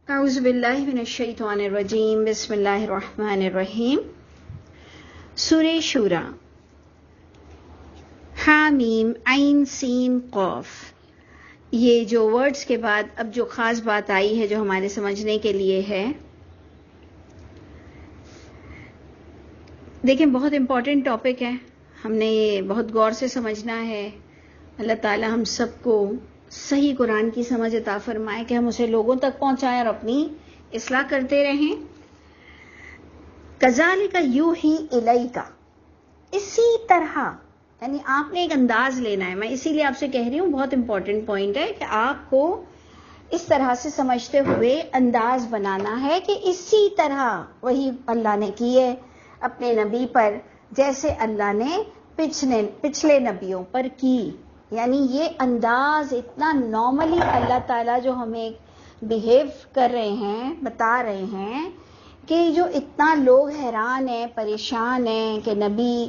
اعوذ باللہ من الشیطان الرجیم بسم اللہ الرحمن الرحیم۔ سورہ شورى، حامیم عین سین قاف۔ یہ جو ورڈز کے بعد اب جو خاص بات آئی ہے جو ہمارے سمجھنے کے لیے ہے، دیکھیں بہت امپورٹنٹ ٹاپک ہے، ہم نے یہ بہت غور سے سمجھنا ہے۔ اللہ تعالی ہم سب کو صحیح قرآن کی سمجھ عطا فرمائے کہ ہم اسے لوگوں تک پہنچائیں اور اپنی اصلاح کرتے رہیں۔ کذالک یوحی الیک، اسی طرح، یعنی آپ نے ایک انداز لینا ہے، میں اسی لیے آپ سے کہہ رہی ہوں، بہت امپورٹنٹ پوائنٹ ہے کہ آپ کو اس طرح سے سمجھتے ہوئے انداز بنانا ہے کہ اسی طرح وہی اللہ نے کی ہے اپنے نبی پر جیسے اللہ نے پچھلے نبیوں پر کی۔ یعنی یہ انداز اتنا نارملی اللہ تعالیٰ جو ہمیں بیہیو کر رہے ہیں، بتا رہے ہیں کہ جو اتنا لوگ حیران ہیں، پریشان ہیں کہ نبی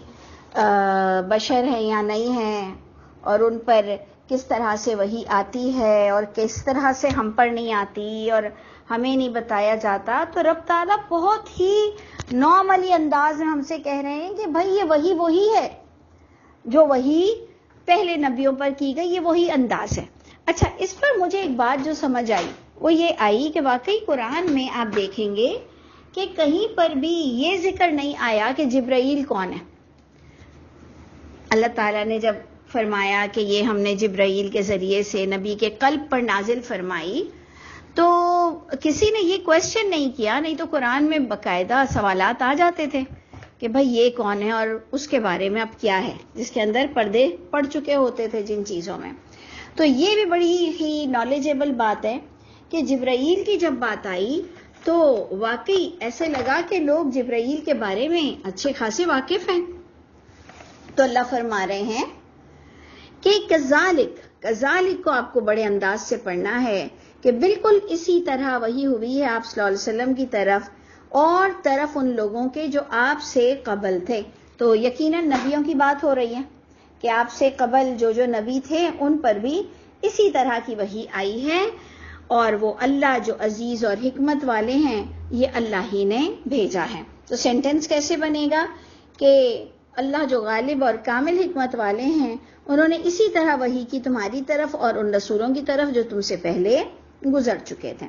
بشر ہیں یا نہیں ہیں، اور ان پر کس طرح سے وحی آتی ہے اور کس طرح سے ہم پر نہیں آتی اور ہمیں نہیں بتایا جاتا، تو رب تعالیٰ بہت ہی نارملی انداز میں ہم سے کہہ رہے ہیں کہ بھائی یہ وہی ہے جو وہی پہلے نبیوں پر کی گئی، یہ وہی انداز ہے۔ اچھا، اس پر مجھے ایک بات جو سمجھ آئی وہ یہ آئی کہ واقعی قرآن میں آپ دیکھیں گے کہ کہیں پر بھی یہ ذکر نہیں آیا کہ جبرائیل کون ہے۔ اللہ تعالیٰ نے جب فرمایا کہ یہ ہم نے جبرائیل کے ذریعے سے نبی کے قلب پر نازل فرمائی، تو کسی نے یہ کوشچن نہیں کیا، نہیں تو قرآن میں باقاعدہ سوالات آ جاتے تھے کہ بھئی یہ کون ہے اور اس کے بارے میں اب کیا ہے، جس کے اندر پردے پڑ چکے ہوتے تھے جن چیزوں میں۔ تو یہ بھی بڑی ہی نالجیبل بات ہے کہ جبرائیل کی جب بات آئی تو واقعی ایسے لگا کہ لوگ جبرائیل کے بارے میں اچھے خاصے واقف ہیں۔ تو اللہ فرما رہے ہیں کہ کذالک کو آپ کو بڑے انداز سے پڑھنا ہے کہ بالکل اسی طرح وہی ہوئی ہے آپ صلی اللہ علیہ وسلم کی طرف اور طرف ان لوگوں کے جو آپ سے قبل تھے۔ تو یقیناً نبیوں کی بات ہو رہی ہے کہ آپ سے قبل جو نبی تھے ان پر بھی اسی طرح کی وحی آئی ہے، اور وہ اللہ جو عزیز اور حکمت والے ہیں، یہ اللہ ہی نے بھیجا ہے۔ تو سینٹنس کیسے بنے گا کہ اللہ جو غالب اور کامل حکمت والے ہیں، انہوں نے اسی طرح وحی کی تمہاری طرف اور ان رسولوں کی طرف جو تم سے پہلے گزر چکے تھے۔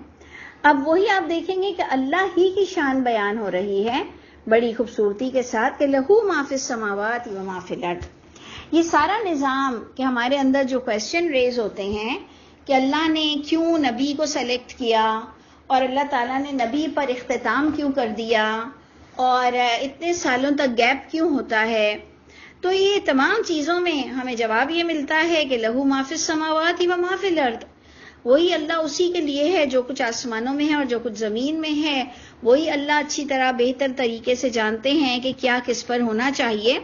اب وہی آپ دیکھیں گے کہ اللہ ہی کی شان بیان ہو رہی ہے بڑی خوبصورتی کے ساتھ کہ لہو ما فی السماوات و ما فی الارض۔ یہ سارا نظام کہ ہمارے اندر جو کویسچن ریز ہوتے ہیں کہ اللہ نے کیوں نبی کو سلیکٹ کیا اور اللہ تعالیٰ نے نبی پر اختتام کیوں کر دیا اور اتنے سالوں تک گیپ کیوں ہوتا ہے، تو یہ تمام چیزوں میں ہمیں جواب یہ ملتا ہے کہ لہو ما فی السماوات و ما فی الارض۔ وہی اللہ اسی کے لیے ہے جو کچھ آسمانوں میں ہے اور جو کچھ زمین میں ہے، وہی اللہ اچھی طرح بہتر طریقے سے جانتے ہیں کہ کیا کس پر ہونا چاہیے۔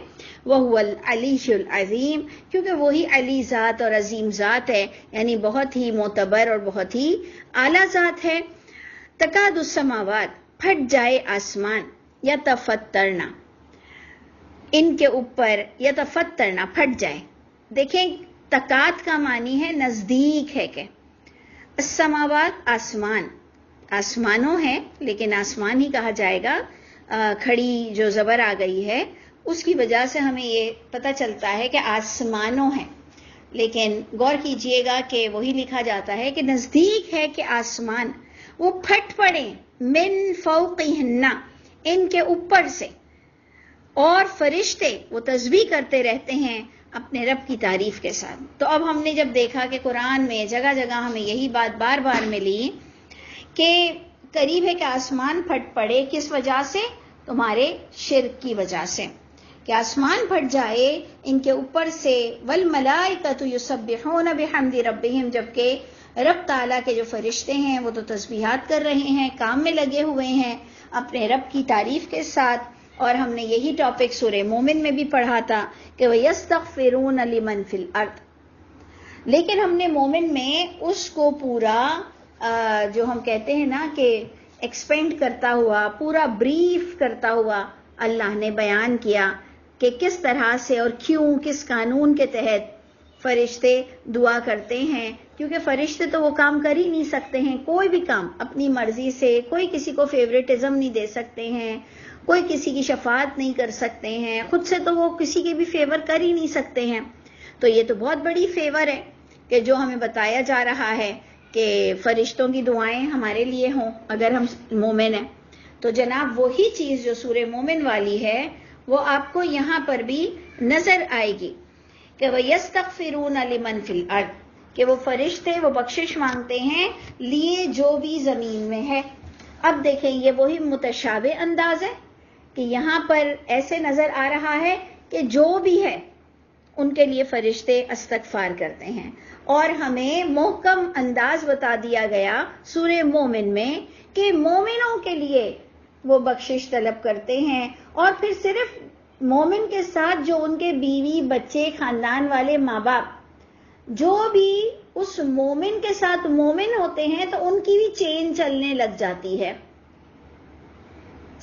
وَهُوَ الْعَلِيُّ الْعَظِيمُ، کیونکہ وہی علی ذات اور عظیم ذات ہے، یعنی بہت ہی معتبر اور بہت ہی اعلیٰ ذات ہے۔ تکاد السماوات، پھٹ جائے آسمان، یتفطرن، ان کے اوپر، یتفطرن، پھٹ جائے۔ دیکھیں تکاد کا معنی ہے نزدیک ہے کہ السماوات، آسمان، آسمانوں ہے لیکن آسمان ہی کہا جائے گا، کھڑی جو زبر آ گئی ہے اس کی وجہ سے ہمیں یہ پتہ چلتا ہے کہ آسمانوں ہے، لیکن غور کیجئے گا کہ وہی لکھا جاتا ہے کہ نزدیک ہے کہ آسمان وہ پھٹ پڑے، من فوقہن، ان کے اوپر سے، اور فرشتے وہ تسبیح کرتے رہتے ہیں اپنے رب کی تعریف کے ساتھ۔ تو اب ہم نے جب دیکھا کہ قرآن میں جگہ جگہ ہمیں یہی بات بار بار ملی کہ قریب ہے کہ آسمان پھٹ پڑے، کس وجہ سے؟ تمہارے شرک کی وجہ سے، کہ آسمان پھٹ جائے ان کے اوپر سے۔ والملائکۃ یسبحون بحمد ربہم، جبکہ رب تعالیٰ کے جو فرشتے ہیں وہ تو تسبیحات کر رہے ہیں، کام میں لگے ہوئے ہیں اپنے رب کی تعریف کے ساتھ۔ اور ہم نے یہی ٹاپک سورہ مومن میں بھی پڑھا تھا کہ وَيَسْتَغْفِرُونَ لِمَنْ فِي الْأَرْضِ، لیکن ہم نے مومن میں اس کو پورا جو ہم کہتے ہیں نا کہ ایکسپینڈ کرتا ہوا، پورا بریف کرتا ہوا اللہ نے بیان کیا کہ کس طرح سے اور کیوں، کس قانون کے تحت فرشتے دعا کرتے ہیں کیونکہ فرشتے تو وہ کام کر ہی نہیں سکتے ہیں، کوئی بھی کام اپنی مرضی سے، کوئی کسی کو فیوریٹزم نہیں دے سکتے ہیں، کوئی کسی کی شفاعت نہیں کر سکتے ہیں، خود سے تو وہ کسی کے بھی فیور کر ہی نہیں سکتے ہیں. تو یہ تو بہت بڑی فیور ہے کہ جو ہمیں بتایا جا رہا ہے کہ فرشتوں کی دعائیں ہمارے لیے ہوں اگر ہم مومن ہیں. تو جناب وہی چیز جو سورہ مومن والی ہے وہ آپ کو یہاں پر بھی نظر آئے گی کہ وَيَسْتَغْفِرُونَ لِمَنْ فِي الْأَرْضِ، کہ وہ فرشتے وہ بخشش مانگتے ہیں لیے جو بھی زمین میں ہے. اب دیکھیں یہ وہی متشابہ انداز ہے کہ یہاں پر ایسے نظر آ رہا ہے کہ جو بھی ہے ان کے لیے فرشتے استغفار کرتے ہیں، اور ہمیں محکم انداز بتا دیا گیا سورہ مومن میں کہ مومنوں کے لیے وہ بخشش طلب کرتے ہیں. اور پھر صرف مومن کے ساتھ جو ان کے بیوی بچے خاندان والے ماں باپ جو بھی اس مومن کے ساتھ مومن ہوتے ہیں تو ان کی بھی چین چلنے لگ جاتی ہے.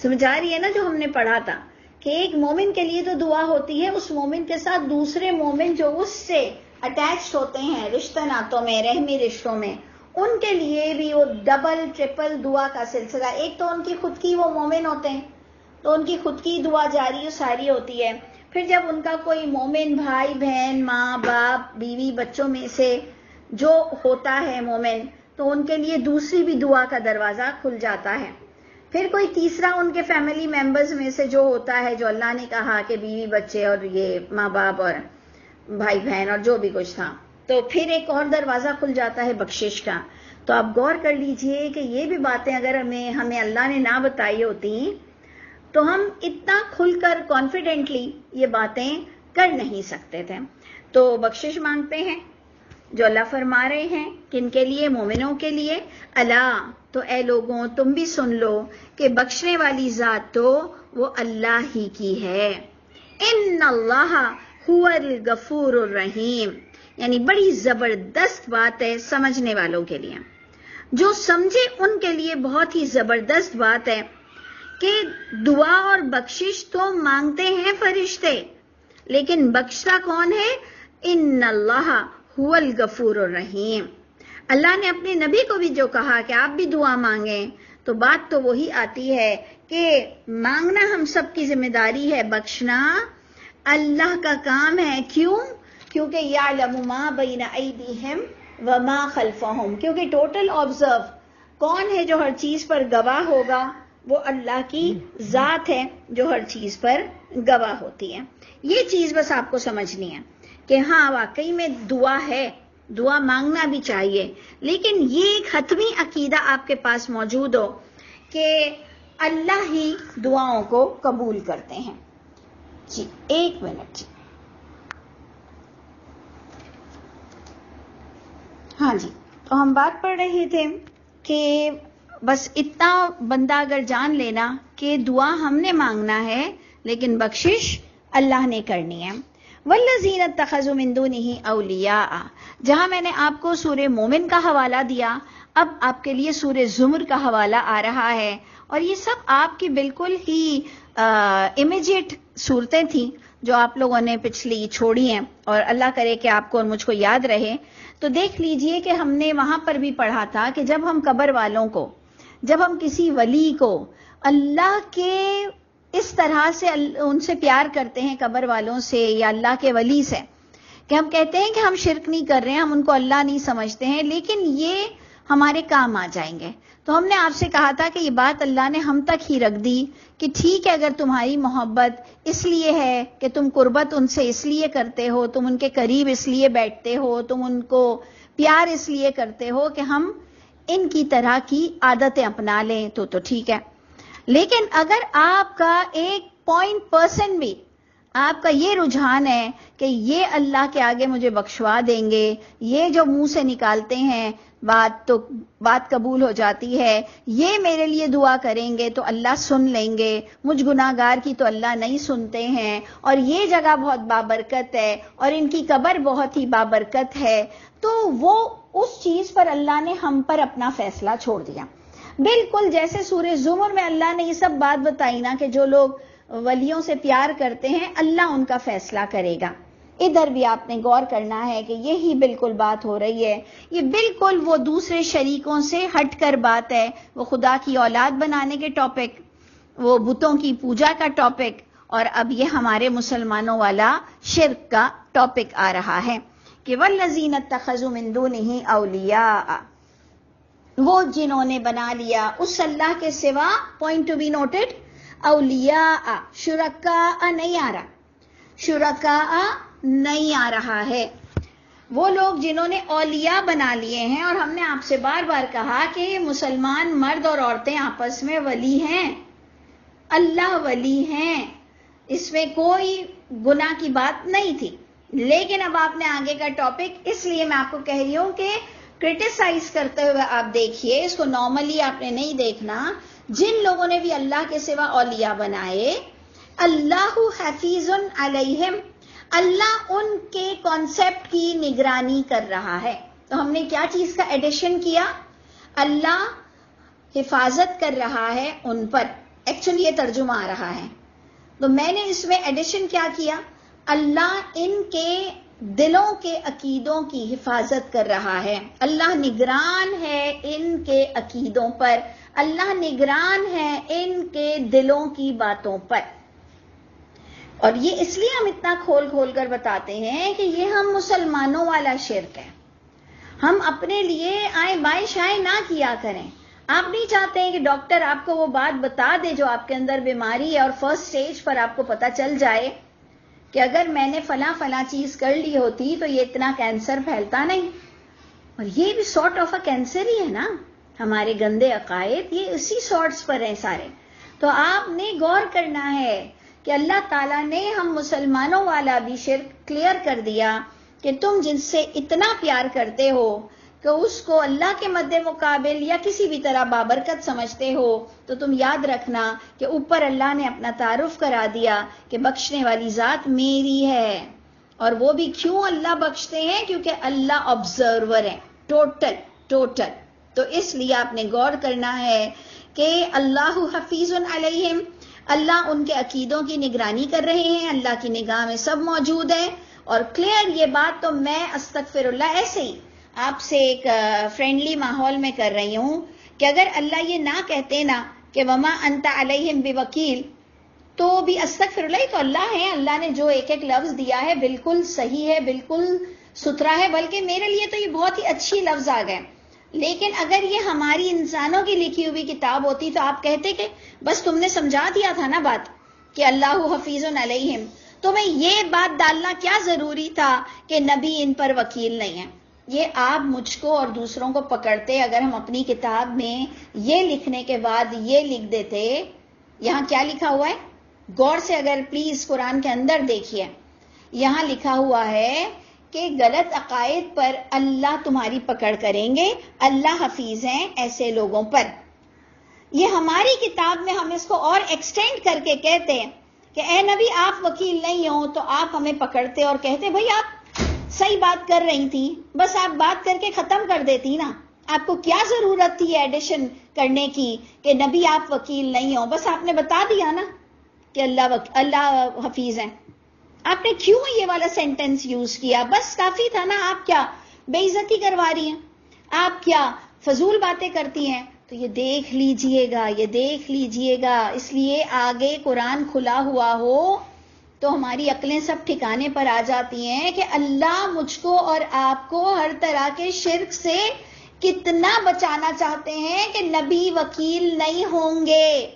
سمجھ آ رہی ہے نا جو ہم نے پڑھا تھا کہ ایک مومن کے لیے تو دعا ہوتی ہے، اس مومن کے ساتھ دوسرے مومن جو اس سے اٹیچ ہوتے ہیں رشتہ ناتوں میں، رحمی رشتوں میں، ان کے لیے بھی وہ ڈبل ٹرپل دعا کا سلسلہ. ایک تو ان کی خود کی وہ مومن ہوتے ہیں تو ان کی خود کی دعا جاری و ساری ہوتی ہے. پھر جب ان کا کوئی مومن بھائی بہن ماں باپ بیوی بچوں میں سے جو ہوتا ہے مومن تو ان کے لیے دوسری بھی دعا کا دروازہ کھل جاتا ہے. پھر کوئی تیسرا ان کے فیملی ممبرز میں سے جو ہوتا ہے جو اللہ نے کہا کہ بیوی بچے اور یہ ماں باپ اور بھائی بہن اور جو بھی کچھ تھا، تو پھر ایک اور دروازہ کھل جاتا ہے بخشش کا. تو آپ غور کر لیجئے کہ یہ بھی باتیں اگر ہمیں اللہ نے نہ بتائی ہوتی تو ہم اتنا کھل کر کانفیڈنٹلی یہ باتیں کر نہیں سکتے تھے. تو بخشش مانگتے ہیں جو اللہ فرما رہے ہیں کن کے لیے؟ مومنوں کے لیے. الا، تو اے لوگوں تم بھی سن لو کہ بخشنے والی ذات تو وہ اللہ ہی کی ہے. ان اللہ هو الغفور الرحیم، یعنی بڑی زبردست بات ہے سمجھنے والوں کے لیے. جو سمجھے ان کے لیے بہت ہی زبردست بات ہے کہ دعا اور بخشش تو مانگتے ہیں فرشتے، لیکن بخشتا کون ہے؟ ان اللہ هو الغفور الرحیم. اللہ نے اپنے نبی کو بھی جو کہا کہ آپ بھی دعا مانگیں، تو بات تو وہی آتی ہے کہ مانگنا ہم سب کی ذمہ داری ہے، بخشنا اللہ کا کام ہے. کیوں؟ کیونکہ یعلم ما بین ایدیہم وما خلفہم، کیونکہ ٹوٹل آبزرو کون ہے جو ہر چیز پر گواہ ہوگا؟ وہ اللہ کی ذات ہے جو ہر چیز پر گواہ ہوتی ہے. یہ چیز بس آپ کو سمجھنی ہے کہ ہاں واقعی میں دعا ہے، دعا مانگنا بھی چاہیے، لیکن یہ ایک حتمی عقیدہ آپ کے پاس موجود ہو کہ اللہ ہی دعاؤں کو قبول کرتے ہیں. جی ایک منٹ. جی ہاں جی، تو ہم بات پڑھ رہے تھے کہ بس اتنا بندہ اگر جان لینا کہ دعا ہم نے مانگنا ہے لیکن بخشش اللہ نے کرنی ہے. والذین اتخذوا من دونہ اولیاء، جہاں میں نے آپ کو سورہ مومن کا حوالہ دیا، اب آپ کے لیے سورہ زمر کا حوالہ آ رہا ہے، اور یہ سب آپ کی بالکل ہی امیجیٹ صورتیں تھیں جو آپ لوگوں نے پچھلی چھوڑی ہیں، اور اللہ کرے کہ آپ کو اور مجھ کو یاد رہے. تو دیکھ لیجئے کہ ہم نے وہاں پر بھی پڑھا تھا کہ جب ہم قبر والوں کو، جب ہم کسی ولی کو اللہ کے اس طرح سے ان سے پیار کرتے ہیں قبر والوں سے یا اللہ کے ولی سے، کہ ہم کہتے ہیں کہ ہم شرک نہیں کر رہے ہیں، ہم ان کو اللہ نہیں سمجھتے ہیں، لیکن یہ ہمارے کام آ جائیں گے. تو ہم نے آپ سے کہا تھا کہ یہ بات اللہ نے ہم تک ہی رکھ دی کہ ٹھیک ہے، اگر تمہاری محبت اس لیے ہے کہ تم قربت ان سے اس لیے کرتے ہو، تم ان کے قریب اس لیے بیٹھتے ہو، تم ان کو پیار اس لیے کرتے ہو کہ ہم ان کی طرح کی عادتیں اپنا لیں، تو ٹھیک ہے. لیکن اگر آپ کا 1% بھی آپ کا یہ رجحان ہے کہ یہ اللہ کے آگے مجھے بخشوا دیں گے، یہ جو منہ سے نکالتے ہیں بات قبول ہو جاتی ہے، یہ میرے لیے دعا کریں گے تو اللہ سن لیں گے، مجھ گناہگار کی تو اللہ نہیں سنتے ہیں، اور یہ جگہ بہت بابرکت ہے اور ان کی قبر بہت ہی بابرکت ہے، تو وہ اس چیز پر اللہ نے ہم پر اپنا فیصلہ چھوڑ دیا. بالکل جیسے سورہ زمر میں اللہ نے یہ سب بات بتائی نا کہ جو لوگ ولیوں سے پیار کرتے ہیں اللہ ان کا فیصلہ کرے گا. ادھر بھی آپ نے غور کرنا ہے کہ یہی بالکل بات ہو رہی ہے. یہ بالکل وہ دوسرے شریکوں سے ہٹ کر بات ہے. وہ خدا کی اولاد بنانے کے ٹاپک، وہ بتوں کی پوجا کا ٹاپک، اور اب یہ ہمارے مسلمانوں والا شرک کا ٹاپک آ رہا ہے کہ والذین اتخذوا من دونہ اولیاء، وہ جنہوں نے بنا لیا اس اللہ کے سوا، پوائنٹ ٹو بی نوٹڈ، اولیاء، شرکاء نہیں آ رہا، شرکاء نہیں آ رہا ہے. وہ لوگ جنہوں نے اولیاء بنا لیے ہیں، اور ہم نے آپ سے بار بار کہا کہ مسلمان مرد اور عورتیں آپس میں ولی ہیں، اللہ ولی ہیں، اس میں کوئی گناہ کی بات نہیں تھی. لیکن اب آپ نے آگے کا ٹاپک، اس لیے میں آپ کو کہہ رہی ہوں کہ کرٹیسائز کرتے ہوئے آپ دیکھیے اس کو، نارملی آپ نے نہیں دیکھنا. جن لوگوں نے بھی اللہ کے سوا اولیاء بنائے، اللہ حفیظ علیہم، اللہ ان کے کانسیپٹ کی نگرانی کر رہا ہے. تو ہم نے کیا چیز کا ایڈیشن کیا؟ اللہ حفاظت کر رہا ہے ان پر. ایکچولی یہ ترجمہ آ رہا ہے، تو میں نے اس میں ایڈیشن کیا کیا؟ اللہ ان کے دلوں کے عقیدوں کی حفاظت کر رہا ہے. اللہ نگران ہے ان کے عقیدوں پر، اللہ نگران ہے ان کے دلوں کی باتوں پر. اور یہ اس لیے ہم اتنا کھول کھول کر بتاتے ہیں کہ یہ ہم مسلمانوں والا شرک ہے. ہم اپنے لیے آئیں بائیں شائیں نہ کیا کریں. آپ نہیں چاہتے ہیں کہ ڈاکٹر آپ کو وہ بات بتا دے جو آپ کے اندر بیماری ہے، اور فرسٹ سٹیج پر آپ کو پتا چل جائے کہ اگر میں نے فلاں فلاں چیز کر لی ہوتی تو یہ اتنا کینسر پھیلتا نہیں. اور یہ بھی سارٹ آف اے کینسر ہی ہے نا. ہمارے گندے عقائد یہ اسی سارٹس پر ہیں سارے. تو آپ نے غور کرنا ہے کہ اللہ تعالیٰ نے ہم مسلمانوں والا بھی شرک کلیئر کر دیا کہ تم جن سے اتنا پیار کرتے ہو کہ اس کو اللہ کے مد مقابل یا کسی بھی طرح بابرکت سمجھتے ہو، تو تم یاد رکھنا کہ اوپر اللہ نے اپنا تعارف کرا دیا کہ بخشنے والی ذات میری ہے. اور وہ بھی کیوں اللہ بخشتے ہیں؟ کیونکہ اللہ آبزرور ہے، ٹوٹل. تو اس لیے آپ نے غور کرنا ہے کہ اللہ حفیظ علیہم، اللہ ان کے عقیدوں کی نگرانی کر رہے ہیں، اللہ کی نگاہ میں سب موجود ہے. اور کلیئر یہ بات تو میں استغفر اللہ ایسے ہی آپ سے ایک فرینڈلی ماحول میں کر رہی ہوں کہ اگر اللہ یہ نہ کہتے نا کہ وما انت علیہم بوکیل، تو بھی استغفر اللہ، تو اللہ ہے، اللہ نے جو ایک ایک لفظ دیا ہے بالکل صحیح ہے، بالکل ستھرا ہے، بلکہ میرے لیے تو یہ بہت ہی اچھی لفظ آ گئے. لیکن اگر یہ ہماری انسانوں کی لکھی ہوئی کتاب ہوتی تو آپ کہتے کہ بس تم نے سمجھا دیا تھا نا بات کہ اللہ حفیظ علیہم، تو میں یہ بات ڈالنا کیا ضروری تھا کہ نبی ان پر وکیل نہیں ہے. یہ آپ مجھ کو اور دوسروں کو پکڑتے اگر ہم اپنی کتاب میں یہ لکھنے کے بعد یہ لکھ دیتے. یہاں کیا لکھا ہوا ہے؟ غور سے اگر پلیز قرآن کے اندر دیکھیے، یہاں لکھا ہوا ہے کہ غلط عقائد پر اللہ تمہاری پکڑ کریں گے، اللہ حفیظ ہیں ایسے لوگوں پر. یہ ہماری کتاب میں ہم اس کو اور ایکسٹینڈ کر کے کہتے ہیں کہ اے نبی آپ وکیل نہیں ہو، تو آپ ہمیں پکڑتے اور کہتے بھئی آپ صحیح بات کر رہی تھی، بس آپ بات کر کے ختم کر دیتی نا. آپ کو کیا ضرورت تھی ایڈیشن کرنے کی کہ نبی آپ وکیل نہیں ہو؟ بس آپ نے بتا دیا نا کہ اللہ حفیظ ہیں. آپ نے کیوں یہ والا سینٹنس یوز کیا؟ بس کافی تھا نا. آپ کیا بے عزتی کروا رہی ہیں؟ آپ کیا فضول باتیں کرتی ہیں؟ تو یہ دیکھ لیجئے گا. اس لیے آگے قرآن کھلا ہوا ہو تو ہماری عقلیں سب ٹھکانے پر آ جاتی ہیں کہ اللہ مجھ کو اور آپ کو ہر طرح کے شرک سے کتنا بچانا چاہتے ہیں کہ نبی وکیل نہیں ہوں گے.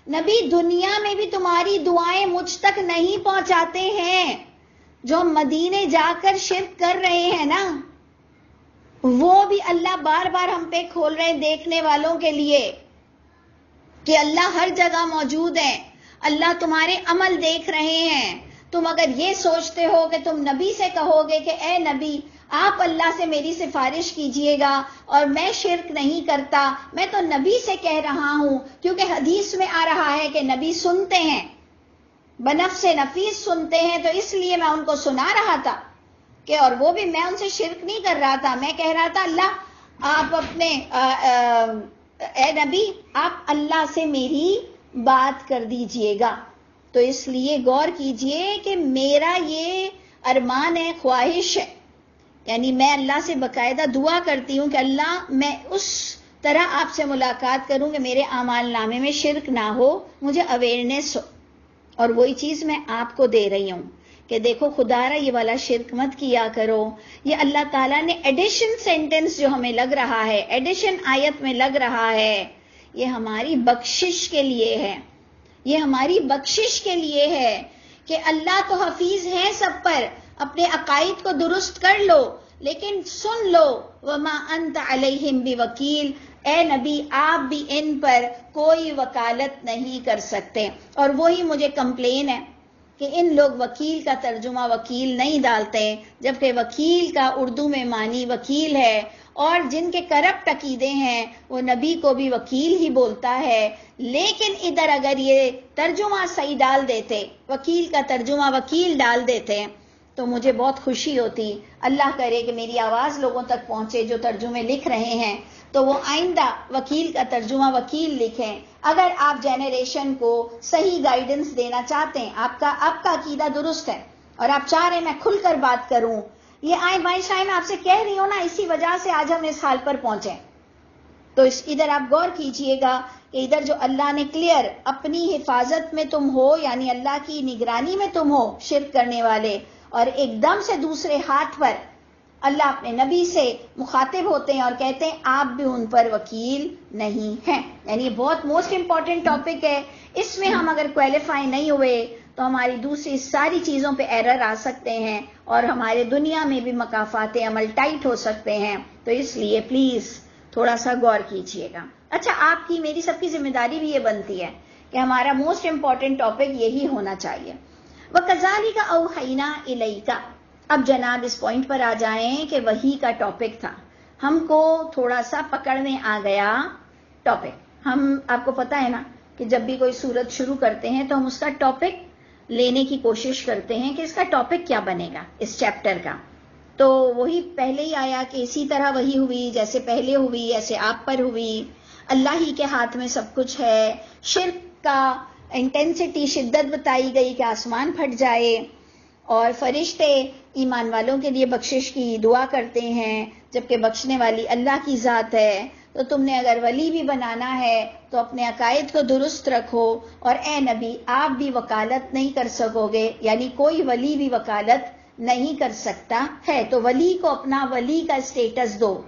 نبی دنیا میں بھی تمہاری دعائیں مجھ تک نہیں پہنچاتے ہیں. جو ہم مدینے جا کر شرک کر رہے ہیں نا، وہ بھی اللہ بار بار ہم پہ کھول رہے ہیں دیکھنے والوں کے لیے کہ اللہ ہر جگہ موجود ہے، اللہ تمہارے عمل دیکھ رہے ہیں. تم اگر یہ سوچتے ہو کہ تم نبی سے کہو گے کہ اے نبی آپ اللہ سے میری سفارش کیجئے گا اور میں شرک نہیں کرتا، میں تو نبی سے کہہ رہا ہوں کیونکہ حدیث میں آ رہا ہے کہ نبی سنتے ہیں، بنفس نفیس سنتے ہیں، تو اس لیے میں ان کو سنا رہا تھا کہ، اور وہ بھی میں ان سے شرک نہیں کر رہا تھا، میں کہہ رہا تھا اللہ آپ اپنے اے نبی آپ اللہ سے میری بات کر دیجئے گا. تو اس لیے غور کیجئے کہ میرا یہ ارمان ہے، خواہش ہے، یعنی میں اللہ سے باقاعدہ دعا کرتی ہوں کہ اللہ میں اس طرح آپ سے ملاقات کروں کہ میرے اعمال نامے میں شرک نہ ہو، مجھے اویئرنیس ہو. اور وہی چیز میں آپ کو دے رہی ہوں کہ دیکھو خدا را یہ والا شرک مت کیا کرو. یہ اللہ تعالیٰ نے ایڈیشن سینٹنس جو ہمیں لگ رہا ہے، ایڈیشن آیت میں لگ رہا ہے، یہ ہماری بخشش کے لیے ہے. یہ ہماری بخشش کے لیے ہے کہ اللہ تو حفیظ ہے سب پر، اپنے عقائد کو درست کر لو، لیکن سن لو وما انت علیہم بوکیل، اے نبی آپ بھی ان پر کوئی وکالت نہیں کر سکتے. اور وہی مجھے کمپلین ہے کہ ان لوگ وکیل کا ترجمہ وکیل نہیں ڈالتے، جبکہ وکیل کا اردو میں معنی وکیل ہے، اور جن کے کرپٹ عقیدے ہیں وہ نبی کو بھی وکیل ہی بولتا ہے. لیکن ادھر اگر یہ ترجمہ صحیح ڈال دیتے، وکیل کا ترجمہ وکیل ڈال دیتے، تو مجھے بہت خوشی ہوتی. اللہ کرے کہ میری آواز لوگوں تک پہنچے جو ترجمے لکھ رہے ہیں، تو وہ آئندہ وکیل کا ترجمہ وکیل لکھیں. اگر آپ جنریشن کو صحیح گائیڈنس دینا چاہتے ہیں، آپ کا عقیدہ درست ہے اور آپ چاہ رہے ہیں میں کھل کر بات کروں، یہ میں آپ سے کہہ رہی ہوں نا، اسی وجہ سے آج ہم اس حال پر پہنچے. تو ادھر آپ غور کیجئے گا کہ ادھر جو اللہ نے کلیئر اپنی حفاظت میں تم ہو، یعنی اللہ کی نگرانی میں تم ہو شرک کرنے والے، اور ایک دم سے دوسرے ہاتھ پر اللہ اپنے نبی سے مخاطب ہوتے ہیں اور کہتے ہیں آپ بھی ان پر وکیل نہیں ہیں. یعنی یہ بہت موسٹ امپورٹنٹ ٹاپک ہے. اس میں ہم اگر کوالیفائی نہیں ہوئے تو ہماری دوسری ساری چیزوں پہ ایرر آ سکتے ہیں اور ہمارے دنیا میں بھی مقافات عمل ٹائٹ ہو سکتے ہیں. تو اس لیے پلیز تھوڑا سا غور کیجئے گا. اچھا، آپ کی میری سب کی ذمہ داری بھی یہ بنتی ہے کہ ہمارا موسٹ امپورٹنٹ ٹاپک یہی ہونا چاہیے. وَكَذَلِكَ أَوْحَيْنَا إِلَيْكَ. اب جناب اس پوائنٹ پر آ جائیں کہ وحی کا ٹاپک تھا، ہم کو تھوڑا سا پکڑ میں آ گیا ٹاپک. ہم آپ کو پتا ہے نا کہ جب بھی کوئی سورت شروع کرتے ہیں تو ہم اس کا ٹاپک لینے کی کوشش کرتے ہیں کہ اس کا ٹاپک کیا بنے گا اس چیپٹر کا. تو وہی پہلے ہی آیا کہ اسی طرح وہی ہوئی جیسے پہلے ہوئی، ایسے آپ پر ہوئی. اللہ ہی کے ہاتھ میں سب کچھ ہے. شرک کا انٹینسٹی، شدت بتائی گئی کہ آسمان پھٹ جائے، اور فرشتے ایمان والوں کے لیے بخشش کی دعا کرتے ہیں جبکہ بخشنے والی اللہ کی ذات ہے. تو تم نے اگر ولی بھی بنانا ہے تو اپنے عقائد کو درست رکھو، اور اے نبی آپ بھی وکالت نہیں کر سکو گے، یعنی کوئی ولی بھی وکالت نہیں کر سکتا ہے. تو ولی کو اپنا ولی کا اسٹیٹس دو،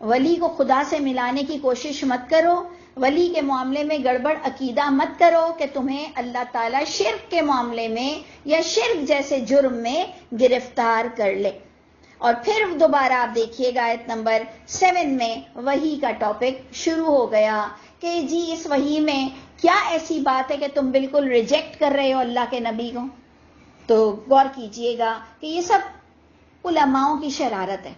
ولی کو خدا سے ملانے کی کوشش مت کرو، ولی کے معاملے میں گڑبڑ عقیدہ مت کرو کہ تمہیں اللہ تعالیٰ شرک کے معاملے میں یا شرک جیسے جرم میں گرفتار کر لے. اور پھر دوبارہ آپ دیکھیے گا آیت نمبر 7 میں وحی کا ٹاپک شروع ہو گیا کہ جی اس وحی میں کیا ایسی بات ہے کہ تم بالکل ریجیکٹ کر رہے ہو اللہ کے نبی کو. تو غور کیجئے گا کہ یہ سب علماؤں کی شرارت ہے.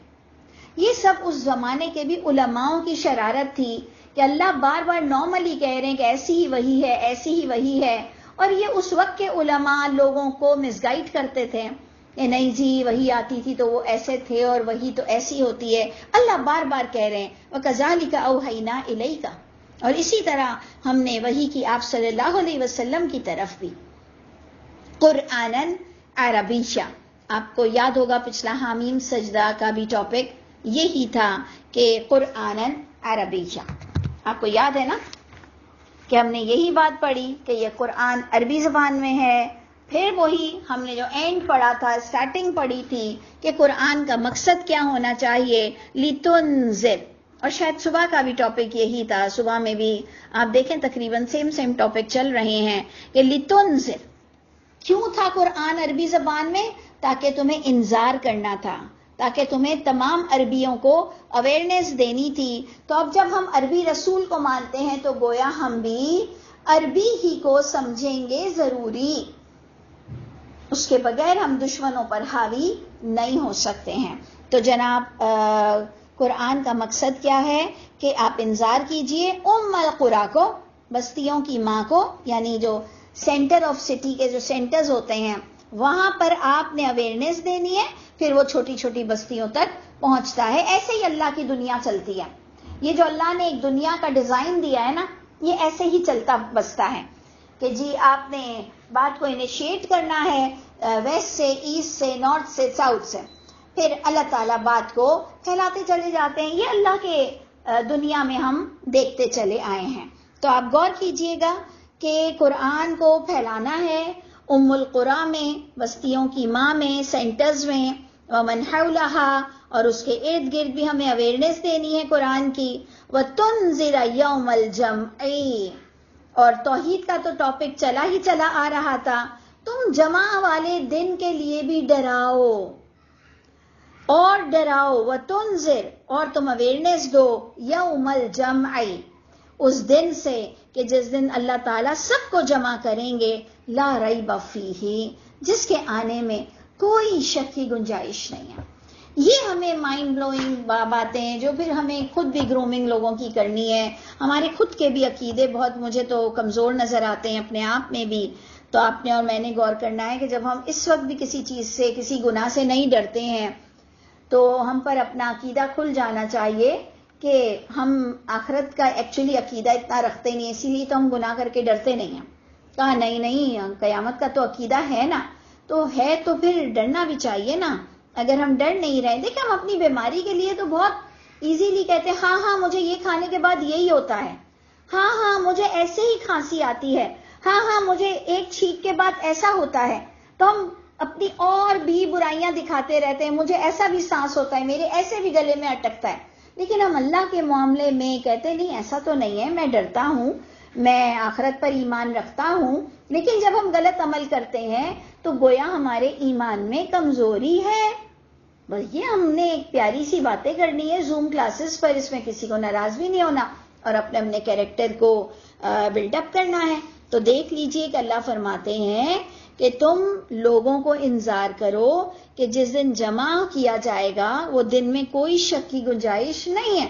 یہ سب اس زمانے کے بھی علماؤں کی شرارت تھی کہ اللہ بار بار نارملی کہہ رہے ہیں کہ ایسی ہی وحی ہے، ایسی ہی وحی ہے، اور یہ اس وقت کے علماء لوگوں کو مس گائیڈ کرتے تھے کہ نہیں جی وحی آتی تھی تو وہ ایسے تھے اور وحی تو ایسی ہوتی ہے. اللہ بار بار کہہ رہے ہیں وَكَذَلِكَ أَوْحَيْنَا إِلَيْكَ، اور اسی طرح ہم نے وحی کی آپ صلی اللہ علیہ وسلم کی طرف بھی. قرآنً عربیًّا، آپ کو یاد ہوگا پچھلا حامیم سجدہ کا بھی ٹاپک یہی تھا کہ قرآنً عربیًّا. آپ کو یاد ہے نا کہ ہم نے یہی بات پڑھی کہ یہ قرآن عربی زبان میں ہے. پھر وہی ہم نے جو اینڈ پڑھا تھا، سٹارٹنگ پڑھی تھی کہ قرآن کا مقصد کیا ہونا چاہیے، لِتُنذِرَ. اور شاید صبح کا بھی ٹاپک یہی تھا، صبح میں بھی آپ دیکھیں تقریباً سیم ٹاپک چل رہے ہیں کہ لِتُنذِرَ. کیوں تھا قرآن عربی زبان میں؟ تاکہ تمہیں انذار کرنا تھا، تاکہ تمہیں تمام عربیوں کو اویئرنیس دینی تھی. تو اب جب ہم عربی رسول کو مانتے ہیں تو گویا ہم بھی عربی ہی کو سمجھیں گے ضروری، اس کے بغیر ہم دشمنوں پر حاوی نہیں ہو سکتے ہیں. تو جناب قرآن کا مقصد کیا ہے کہ آپ انذار کیجئے القریٰ کو، بستیوں کی ماں کو، یعنی جو سینٹر آف سٹی کے جو سینٹرز ہوتے ہیں وہاں پر آپ نے اویئرنیس دینی ہے، پھر وہ چھوٹی چھوٹی بستیوں تک پہنچتا ہے. ایسے ہی اللہ کی دنیا چلتی ہے. یہ جو اللہ نے ایک دنیا کا ڈیزائن دیا ہے نا، یہ ایسے ہی چلتا بستا ہے کہ جی آپ نے بات کو انیشیٹ کرنا ہے، ویسٹ سے، ایسٹ سے، نارتھ سے، ساؤتھ سے. پھر اللہ تعالیٰ بات کو پھیلاتے چلے جاتے ہیں. یہ اللہ کے دنیا میں ہم دیکھتے چلے آئے ہیں. تو آپ غور کیجئے گا کہ قرآن کو پھیلانا ہے ام القریٰ میں، بستیوں کی ماں میں، سینٹرز میں، ومن حولہا، اور اس کے ارد گرد بھی ہمیں اویئرنیس دینی ہے قرآن کی. وتنذر یوم الجمع، اور توحید کا تو ٹاپک چلا ہی چلا آ رہا تھا. تم جمع والے دن کے لیے بھی ڈراؤ اور ڈراؤ. وتنذر، اور تم اویئرنیس دو، یوم الجمع، اس دن سے کہ جس دن اللہ تعالیٰ سب کو جمع کریں گے. لا ریب فیہ، جس کے آنے میں کوئی شک کی گنجائش نہیں ہے. یہ ہمیں مائنڈ بلوئنگ باتیں ہیں جو پھر ہمیں خود بھی گرومنگ لوگوں کی کرنی ہے. ہمارے خود کے بھی عقیدے بہت مجھے تو کمزور نظر آتے ہیں اپنے آپ میں بھی. تو آپ نے اور میں نے غور کرنا ہے کہ جب ہم اس وقت بھی کسی چیز سے، کسی گناہ سے نہیں ڈرتے ہیں تو ہم پر اپنا عقیدہ کھل جانا چاہیے کہ ہم آخرت کا ایکچولی عقیدہ اتنا رکھتے نہیں، اسی لیے تو ہم گناہ کر کے ڈرتے نہیں ہیں. کہا نہیں قیامت کا تو عقیدہ ہے نا، تو ہے تو پھر ڈرنا بھی چاہیے نا. اگر ہم ڈر نہیں رہے، دیکھیں ہم اپنی بیماری کے لیے تو بہت ایزیلی کہتے ہیں ہاں مجھے یہ کھانے کے بعد یہی ہوتا ہے، ہاں مجھے ایسے ہی کھانسی آتی ہے، ہاں مجھے ایک چھینک کے بعد ایسا ہوتا ہے. تو ہم اپنی اور بھی برائیاں دکھاتے رہتے ہیں، مجھے ایسا بھی سانس ہوتا ہے، میرے ایسے بھی گلے میں اٹکتا ہے. لیکن ہم اللہ کے معاملے میں کہتے نہیں ایسا تو نہیں ہے، میں ڈرتا ہوں، میں آخرت پر ایمان رکھتا ہوں. لیکن جب ہم غلط عمل کرتے ہیں تو گویا ہمارے ایمان میں کمزوری ہے. بس یہ ہم نے ایک پیاری سی باتیں کرنی ہے زوم کلاسز پر، اس میں کسی کو ناراض بھی نہیں ہونا اور اپنے کیریکٹر کو بلڈ اپ کرنا ہے. تو دیکھ لیجئے کہ اللہ فرماتے ہیں کہ تم لوگوں کو انذار کرو کہ جس دن جمع کیا جائے گا وہ دن میں کوئی شک کی گنجائش نہیں ہے.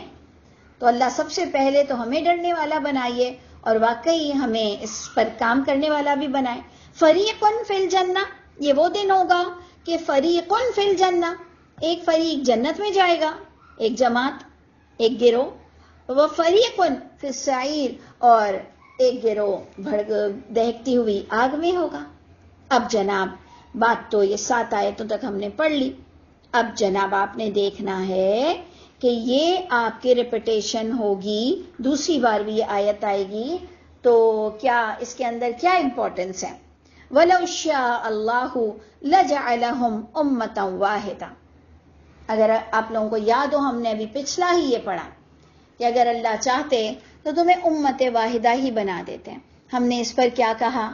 تو اللہ سب سے پہلے تو ہمیں ڈرنے والا بنائیے اور واقعی ہمیں اس پر کام کرنے والا بھی بنائے. فریقن فی الجنہ، یہ وہ دن ہوگا کہ فریقن فی الجنہ، ایک فریق جنت میں جائے گا، ایک جماعت، ایک گروہ. وہ فریقن فی السعیر، اور ایک گروہ دہکتی ہوئی آگ میں ہوگا. اب جناب بات تو یہ 7 آیتوں تک ہم نے پڑھ لی. اب جناب آپ نے دیکھنا ہے کہ یہ آپ کی ریپیٹیشن ہوگی، دوسری بار بھی یہ آیت آئے گی. تو کیا اس کے اندر کیا امپورٹنس ہے؟ وَلَوْ شَاءَ اللَّهُ لَجَعَلَهُمْ أُمَّةً وَاحِدَةً. اگر آپ لوگوں کو یاد ہو، ہم نے ابھی پچھلا ہی یہ پڑھا کہ اگر اللہ چاہتے تو تمہیں امت واحدہ ہی بنا دیتے. ہم نے اس پر کیا کہا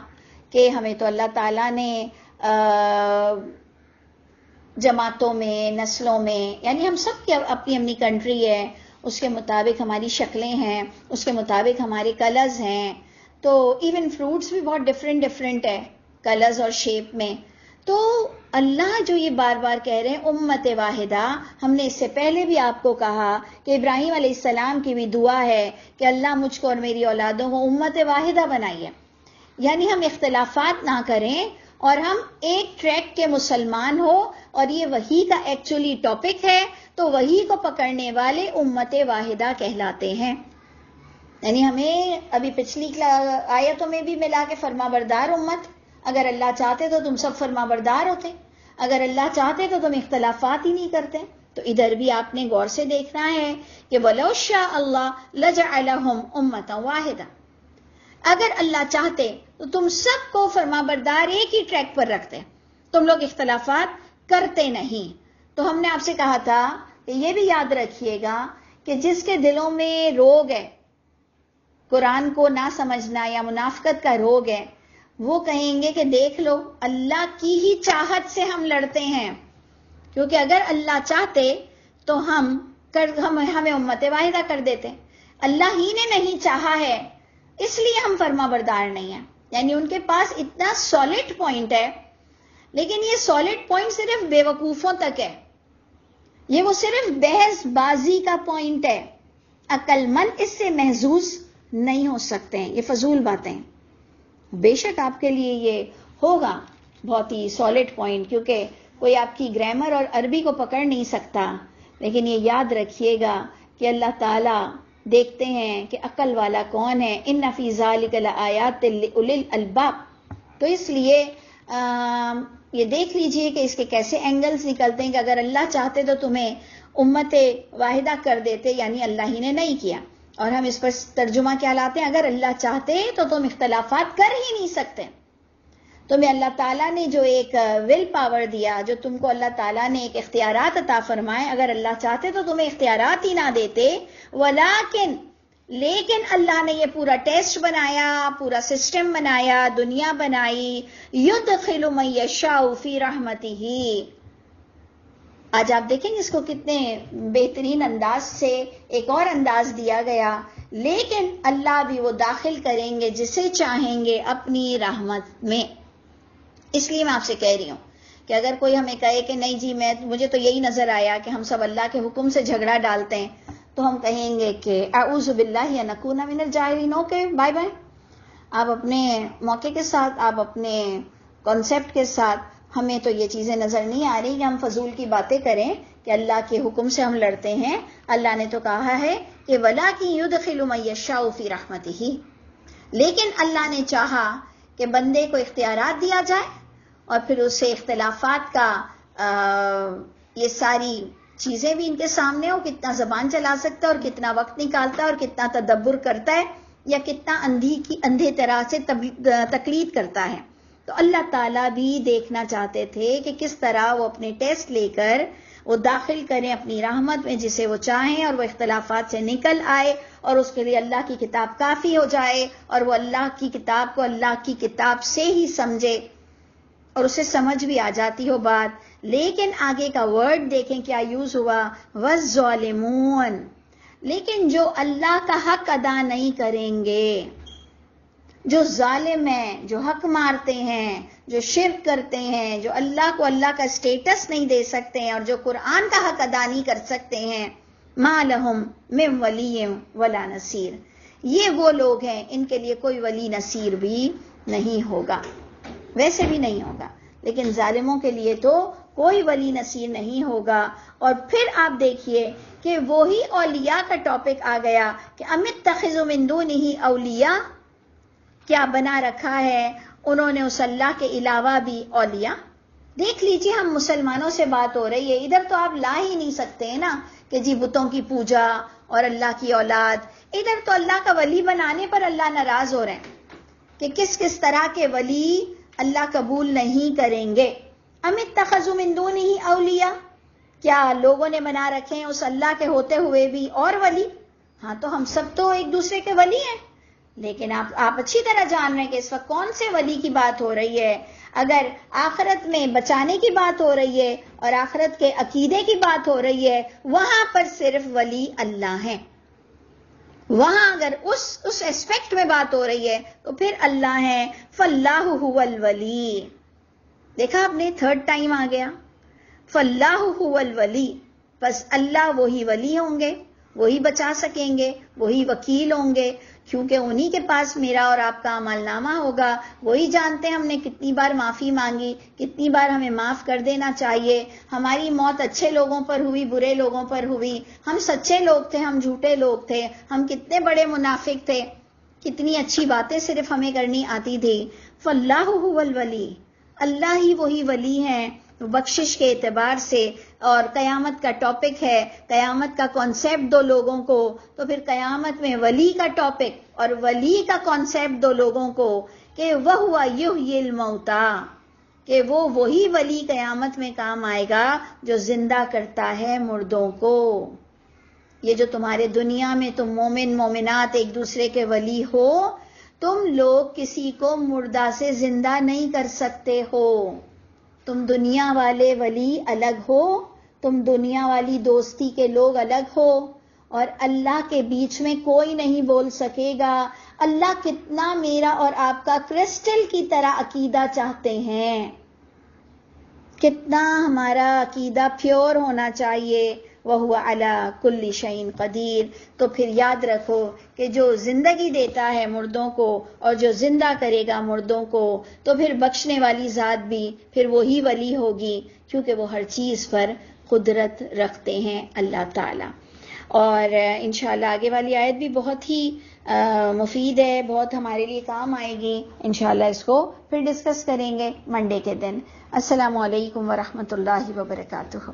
کہ ہمیں تو اللہ تعالیٰ نے جماعتوں میں، نسلوں میں، یعنی ہم سب کی اپنی اپنی کنٹری ہے، اس کے مطابق ہماری شکلیں ہیں، اس کے مطابق ہمارے کلرز ہیں. تو ایون فروٹس بھی بہت ڈفرینٹ ہے کلرز اور شیپ میں. تو اللہ جو یہ بار بار کہہ رہے ہیں امت واحدہ، ہم نے اس سے پہلے بھی آپ کو کہا کہ ابراہیم علیہ السلام کی بھی دعا ہے کہ اللہ مجھ کو اور میری اولادوں کو امت واحدہ بنائیے. یعنی ہم اختلافات نہ کریں اور ہم ایک ٹریک کے مسلمان ہو، اور یہ وحی کا ایکچولی ٹاپک ہے تو وحی کو پکڑنے والے امت واحدہ کہلاتے ہیں. یعنی ہمیں ابھی پچھلی آیتوں میں بھی ملا کے فرما بردار امت. اگر اللہ چاہتے تو تم سب فرما بردار ہوتے، اگر اللہ چاہتے تو تم اختلافات ہی نہیں کرتے. تو ادھر بھی آپ نے غور سے دیکھنا ہے کہ وَلَوْ شَاءَ اللَّهُ لَجَعَلَهُمْ أُمَّةً وَاحِدَةً. اگر اللہ چاہتے تو تم سب کو فرما بردار ایک ہی ٹریک پر رکھتے، تم لوگ اختلافات کرتے نہیں. تو ہم نے آپ سے کہا تھا کہ یہ بھی یاد رکھیے گا کہ جس کے دلوں میں روگ ہے، قرآن کو نہ سمجھنا یا منافقت کا روگ ہے، وہ کہیں گے کہ دیکھ لو اللہ کی ہی چاہت سے ہم لڑتے ہیں، کیونکہ اگر اللہ چاہتے تو ہمیں امت واحدہ کر دیتے. اللہ ہی نے نہیں چاہا ہے، اس لیے ہم فرما بردار نہیں ہیں. یعنی ان کے پاس اتنا سالڈ پوائنٹ ہے، لیکن یہ سالڈ پوائنٹ صرف بے وقوفوں تک ہے، یہ وہ صرف بحث بازی کا پوائنٹ ہے. عقل مند اس سے محظوظ نہیں ہو سکتے ہیں، یہ فضول باتیں. بے شک آپ کے لیے یہ ہوگا بہت ہی سالڈ پوائنٹ، کیونکہ کوئی آپ کی گرامر اور عربی کو پکڑ نہیں سکتا. لیکن یہ یاد رکھیے گا کہ اللہ تعالیٰ دیکھتے ہیں کہ عقل والا کون ہے. ان فی ذالک لآیات لأولی الالباب. تو اس لیے یہ دیکھ لیجئے کہ اس کے کیسے اینگلز نکلتے ہیں کہ اگر اللہ چاہتے تو تمہیں امت واحدہ کر دیتے، یعنی اللہ ہی نے نہیں کیا. اور ہم اس پر ترجمہ کیا لاتے ہیں، اگر اللہ چاہتے تو تم اختلافات کر ہی نہیں سکتے. تمہیں اللہ تعالیٰ نے جو ایک ول پاور دیا، جو تم کو اللہ تعالیٰ نے ایک اختیارات عطا فرمائے، اگر اللہ چاہتے تو تمہیں اختیارات ہی نہ دیتے. لیکن اللہ نے یہ پورا ٹیسٹ بنایا، پورا سسٹم بنایا، دنیا بنائی. یدخل من یشاء فی رحمتہ. آج آپ دیکھیں گے اس کو کتنے بہترین انداز سے ایک اور انداز دیا گیا. لیکن اللہ بھی وہ داخل کریں گے جسے چاہیں گے اپنی رحمت میں. اس لیے میں آپ سے کہہ رہی ہوں کہ اگر کوئی ہمیں کہے کہ نہیں جی مجھے تو یہی نظر آیا کہ ہم سب اللہ کے حکم سے جھگڑا ڈالتے ہیں، تو ہم کہیں گے کہ اعوذ باللہ ان نکون من الجاہلین. Okay bye bye. آپ اپنے موقع کے ساتھ، آپ اپنے کانسیپٹ کے ساتھ، ہمیں تو یہ چیزیں نظر نہیں آ رہی کہ ہم فضول کی باتیں کریں کہ اللہ کے حکم سے ہم لڑتے ہیں. اللہ نے تو کہا ہے کہ وَلَٰكِن يُدْخِلُ مَن يَشَاءُ فِي رَحْمَتِهِ. لیکن اللہ نے چاہا کہ بندے کو اختیارات دیا جائے اور پھر اسے اختلافات کا یہ ساری چیزیں بھی ان کے سامنے ہو، کتنا زبان چلا سکتا ہے اور کتنا وقت نکالتا ہے اور کتنا تدبر کرتا ہے یا کتنا اندھے طرح سے تقلید کرتا ہے. تو اللہ تعالیٰ بھی دیکھنا چاہتے تھے کہ کس طرح وہ اپنے ٹیسٹ لے کر وہ داخل کریں اپنی رحمت میں جسے وہ چاہیں، اور وہ اختلافات سے نکل آئے اور اس کے لیے اللہ کی کتاب کافی ہو جائے اور وہ اللہ کی کتاب کو اللہ کی کتاب سے ہی سمجھے اور اسے سمجھ بھی آ جاتی ہو بات. لیکن آگے کا ورڈ دیکھیں کیا یوز ہوا، وَالظَّالِمُونَ. لیکن جو اللہ کا حق ادا نہیں کریں گے، جو ظالم ہیں، جو حق مارتے ہیں، جو شرک کرتے ہیں، جو اللہ کو اللہ کا اسٹیٹس نہیں دے سکتے ہیں اور جو قرآن کا حق ادا نہیں کر سکتے ہیں، مَا لَهُم مِّن وَلِيٍّ وَلَا نَصِيرٍ. یہ وہ لوگ ہیں ان کے لیے کوئی ولی نصیر بھی نہیں ہوگا، ویسے بھی نہیں ہوگا، لیکن ظالموں کے لیے تو کوئی ولی نصیر نہیں ہوگا. اور پھر آپ دیکھیے کہ وہی اولیاء کا ٹاپک آ گیا کہ ام اتخذوا من دونہ اولیاء. کیا بنا رکھا ہے انہوں نے اس اللہ کے علاوہ بھی اولیاء. دیکھ لیجیے ہم مسلمانوں سے بات ہو رہی ہے، ادھر تو آپ لا ہی نہیں سکتے ہیں نا کہ جی بتوں کی پوجا اور اللہ کی اولاد. ادھر تو اللہ کا ولی بنانے پر اللہ ناراض ہو رہے ہیں کہ کس کس طرح کے ولی اللہ قبول نہیں کریں گے. ام اتخذوا من دونہ اولیاء. کیا لوگوں نے بنا رکھے ہیں اس اللہ کے ہوتے ہوئے بھی اور ولی. ہاں تو ہم سب تو ایک دوسرے کے ولی ہیں، لیکن آپ اچھی طرح جان رہے ہیں کہ اس وقت کون سے ولی کی بات ہو رہی ہے. اگر آخرت میں بچانے کی بات ہو رہی ہے اور آخرت کے عقیدے کی بات ہو رہی ہے، وہاں پر صرف ولی اللہ ہیں. وہاں اگر اس ایسپیکٹ میں بات ہو رہی ہے تو پھر اللہ ہے. فاللہ هو الولی. دیکھا آپ نے تھرڈ ٹائم آ گیا، فاللہ هو الولی. بس اللہ وہی ولی ہوں گے، وہی بچا سکیں گے، وہی وکیل ہوں گے، کیونکہ انہی کے پاس میرا اور آپ کا عمل نامہ ہوگا. وہی جانتے ہیں ہم نے کتنی بار معافی مانگی، کتنی بار ہمیں معاف کر دینا چاہیے. ہماری موت اچھے لوگوں پر ہوئی، برے لوگوں پر ہوئی. ہم سچے لوگ تھے، ہم جھوٹے لوگ تھے، ہم کتنے بڑے منافق تھے، کتنی اچھی باتیں صرف ہمیں کرنی آتی تھی. فاللہ هو الولی. اللہ ہی وہی ولی ہیں بخشش کے اعتبار سے. اور قیامت کا ٹاپک ہے، قیامت کا کانسیپٹ دو لوگوں کو، تو پھر قیامت میں ولی کا ٹاپک اور ولی کا کانسیپٹ دو لوگوں کو کہ وَهُوَ يُحْيِي الْمَوْتَى. کہ وہ وہی ولی قیامت میں کام آئے گا جو زندہ کرتا ہے مردوں کو. یہ جو تمہارے دنیا میں تم مومن مومنات ایک دوسرے کے ولی ہو، تم لوگ کسی کو مردہ سے زندہ نہیں کر سکتے ہو. تم دنیا والے ولی الگ ہو، تم دنیا والی دوستی کے لوگ الگ ہو، اور اللہ کے بیچ میں کوئی نہیں بول سکے گا اللہ کتنا میرا اور آپ کا کرسٹل کی طرح عقیدہ چاہتے ہیں، کتنا ہمارا عقیدہ پیور ہونا چاہیے. وَهُوَ عَلَى كُلِّ شَيْءٍ قَدِيرٌ. تو پھر یاد رکھو کہ جو زندگی دیتا ہے مردوں کو اور جو زندہ کرے گا مردوں کو، تو پھر بخشنے والی ذات بھی پھر وہی ولی ہوگی، کیونکہ وہ ہر چیز پر قدرت رکھتے ہیں اللہ تعالی. اور انشاءاللہ آگے والی آیت بھی بہت ہی مفید ہے، بہت ہمارے لیے کام آئے گی. انشاءاللہ اس کو پھر ڈسکس کریں گے منڈے کے دن. السلام علیکم ورحمۃ اللہ وبرکاتہ.